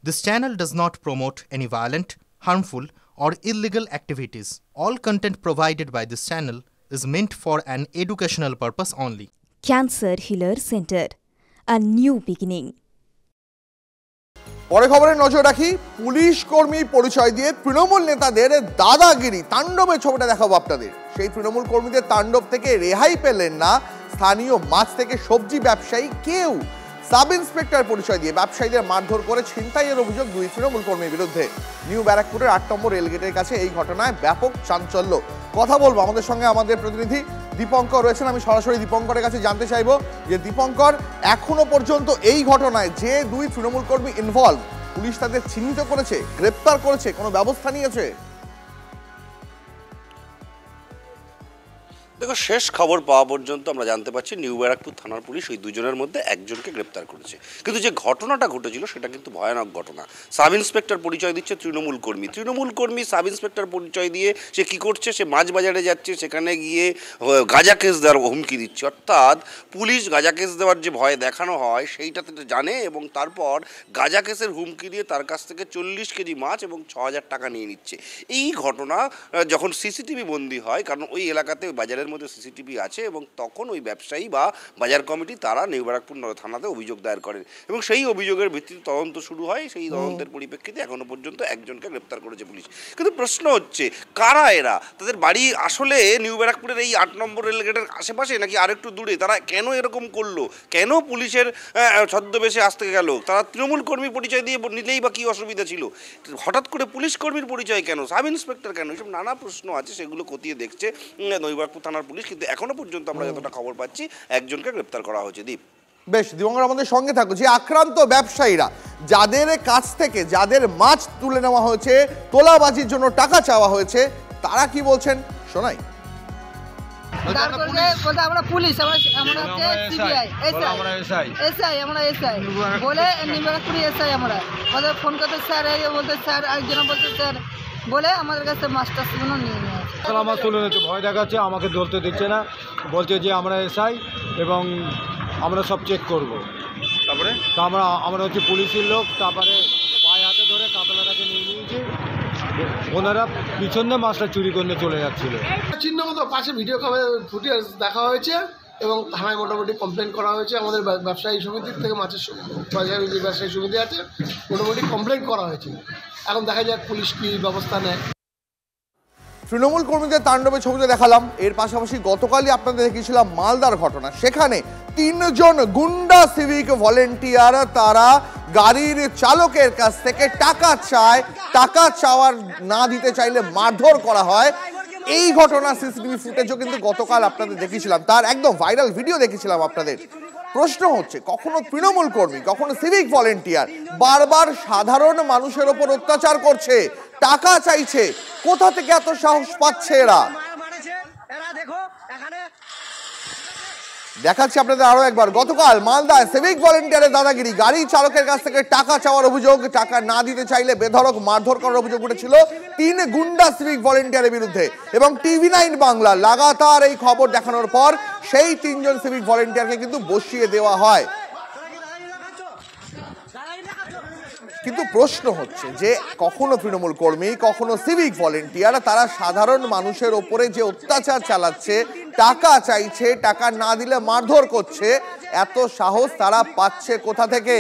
This channel does not promote any violent, harmful, or illegal activities. All content provided by this channel is meant for an educational purpose only. Cancer Healer Center, a new beginning. পরে খবরে নজর রাখি, police কর্মী পরিচয় দিয়ে তৃণমূল নেতাদের দাদাগিরি তাণ্ডবের ছবিটা দেখাবো আপনাদের। সেই তৃণমূল কর্মীদের তাণ্ডব থেকে রেহাই পেলেন না স্থানীয় মাছ থেকে সবজি ব্যবসায়ী কেউ। সাব ইন্সপেক্টর পরিচয় দিয়ে ব্যবসায়ীদের মারধর করে ছিনতাইয়ের অভিযোগ দুই তৃণমূল কর্মীর বিরুদ্ধে। নিউ ব্যারাকপুরের ৮ নম্বর রেলগেটের কাছে এই ঘটনায় ব্যাপক চাঞ্চল্য। কথা বলবো আমাদের সঙ্গে আমাদের প্রতিনিধি দীপঙ্কর রয়েছেন। আমি সরাসরি দীপঙ্করের কাছে জানতে চাইবো যে দীপঙ্কর, এখনো পর্যন্ত এই ঘটনায় যে দুই তৃণমূল কর্মী ইনভলভ, পুলিশ তাদের চিহ্নিত করেছে, গ্রেপ্তার করেছে, কোনো ব্যবস্থা নিয়েছে? দেখো, শেষ খবর পাওয়া পর্যন্ত আমরা জানতে পারছি নিউ ব্যারাকপুর থানার পুলিশ ওই দুজনের মধ্যে একজনকে গ্রেপ্তার করেছে। কিন্তু যে ঘটনাটা ঘটেছিল সেটা কিন্তু ভয়ানক ঘটনা। সাব ইন্সপেক্টর পরিচয় দিচ্ছে তৃণমূল কর্মী সাব ইন্সপেক্টর পরিচয় দিয়ে সে কি করছে, সে মাছ বাজারে যাচ্ছে, সেখানে গিয়ে গাঁজা কেস দেওয়ার হুমকি দিচ্ছে। অর্থাৎ পুলিশ গাঁজা কেস দেওয়ার যে ভয় দেখানো হয় সেইটাতে জানে এবং তারপর গাঁজা কেসের হুমকি দিয়ে তার কাছ থেকে 40 কেজি মাছ এবং 6,000 টাকা নিয়ে নিচ্ছে। এই ঘটনা যখন সিসিটিভি বন্দী হয়, কারণ ওই এলাকাতে বাজারের মধ্যে সিসিটিভি আছে, এবং তখন ওই ব্যবসায়ী বা বাজার কমিটি তারা নিউ ব্যারাকপুর থানাতে অভিযোগ দায়ের করেন এবং সেই অভিযোগের ভিত্তিতে তদন্ত শুরু হয়। সেই তদন্তের পরিপ্রেক্ষিতে এখনো পর্যন্ত একজনকে গ্রেপ্তার করেছে পুলিশ। কিন্তু প্রশ্ন হচ্ছে, কারা এরা? তাদের বাড়ি আসলে নিউ ব্যারাকপুরের এই ৮ নম্বর রেলগেটের আশেপাশে নাকি আরেকটু দূরে? তারা কেন এরকম করলো? কেন পুলিশের ছদ্মবেশে আসতে গেল? তারা তৃণমূল কর্মী পরিচয় দিয়ে নিলেই বা কী অসুবিধা ছিল? হঠাৎ করে পুলিশ কর্মীর পরিচয় কেন? সাব ইন্সপেক্টর কেন? এসব নানা প্রশ্ন আছে, সেগুলো খতিয়ে দেখছে নিউ ব্যারাকপুর থানার পুলিশ। কিন্তু এখনো পর্যন্ত আমরা যতটা খবর পাচ্ছি একজনকে গ্রেপ্তার করা হয়েছে। দীপ, বেশ, দিবঙ্কর আমাদের সঙ্গে থাকো। যে আক্রান্ত ব্যবসায়ীরা, যাদের কাছ থেকে যাদের মাছ তুলে নেওয়া হয়েছে, তোলাবাজির জন্য টাকা চাওয়া হয়েছে, তারা কি বলছেন শোনাই। আমরা পুলিশ, আমরা সিবিআই, আমরা এসআই বলে নিউ ব্যারাকপুর এসআই। আমরা ওদের ফোন করতে স্যার বলতে স্যার, আরেকজন বলতে স্যার বলে আমাদের কাছে মাছটা শুনো নিয়ে নিয়ে আমার তুলে নিচ্ছে, ভয় দেখাচ্ছে, আমাকে ধরতে দিচ্ছে না, বলছে যে আমরা এসআই এবং আমরা সব চেক করবো। তারপরে তো আমরা হচ্ছে পুলিশের লোক। তারপরে পায়ে হাতে ধরে কাতলাটাকে নিয়ে নিয়েছি, ওনারা পিছন দিয়ে মাছটা চুরি করে চলে যাচ্ছিল। চিহ্ন মতো পাশে ভিডিও ফুটেজ দেখা হয়েছে এবং থানায় মোটামুটি কমপ্লেন করা হয়েছে। আমাদের ব্যবসায়ী সমিতির থেকে মাছের ব্যবসায়ী সমিতি আছে, মোটামুটি কমপ্লেন করা হয়েছে। এখন দেখা যাক পুলিশ কী ব্যবস্থা নেয়। তৃণমূল কর্মীদের তাণ্ডবের ছবিতে দেখালাম, এর পাশাপাশি গতকালই আপনাদের দেখিয়েছিলাম মালদার ঘটনা। সেখানে 3 জন গুন্ডা সিভিক ভলেন্টিয়ার, তারা গাড়ির চালকের কাছ থেকে টাকা চায়, টাকা চাওয়ার না দিতে চাইলে মারধর করা হয়। এই ঘটনা সিসিটিভি ফুটেজও কিন্তু গতকাল আপনাদের দেখিয়েছিলাম, তার একদম ভাইরাল ভিডিও দেখিয়েছিলাম আপনাদের। প্রশ্ন হচ্ছে, কখনো তৃণমূল কর্মী, কখনো সিভিক ভলেন্টিয়ার বারবার সাধারণ মানুষের ওপর অত্যাচার করছে, টাকা চাইছে, কোথা থেকে এত সাহস পাচ্ছে এরা? দেখাচ্ছি আপনাদের আরো একবার। গতকাল মালদায় সিভিক ভলেন্টিয়ারের দাদাগিরি, গাড়ি চালকের কাছ থেকে টাকা চাওয়ার অভিযোগ, টাকা না দিতে চাইলে বেধড়ক মারধর করার অভিযোগ উঠেছিল 3 গুন্ডা সিভিক ভলেন্টিয়ারের বিরুদ্ধে। এবং TV9 বাংলা লাগাতার এই খবর দেখানোর পর সেই 3 জন সিভিক ভলেন্টিয়ারকে কিন্তু বসিয়ে দেওয়া হয়। কিন্তু প্রশ্ন হচ্ছে যে কখনো তৃণমূল কর্মী, কখনো সিভিক ভলেন্টিয়ার, তারা সাধারণ মানুষের ওপরে যে অত্যাচার চালাচ্ছে, টাকা চাইছে, টাকা না দিলে মারধর করছে, এত সাহস তারা পাচ্ছে কোথা থেকে?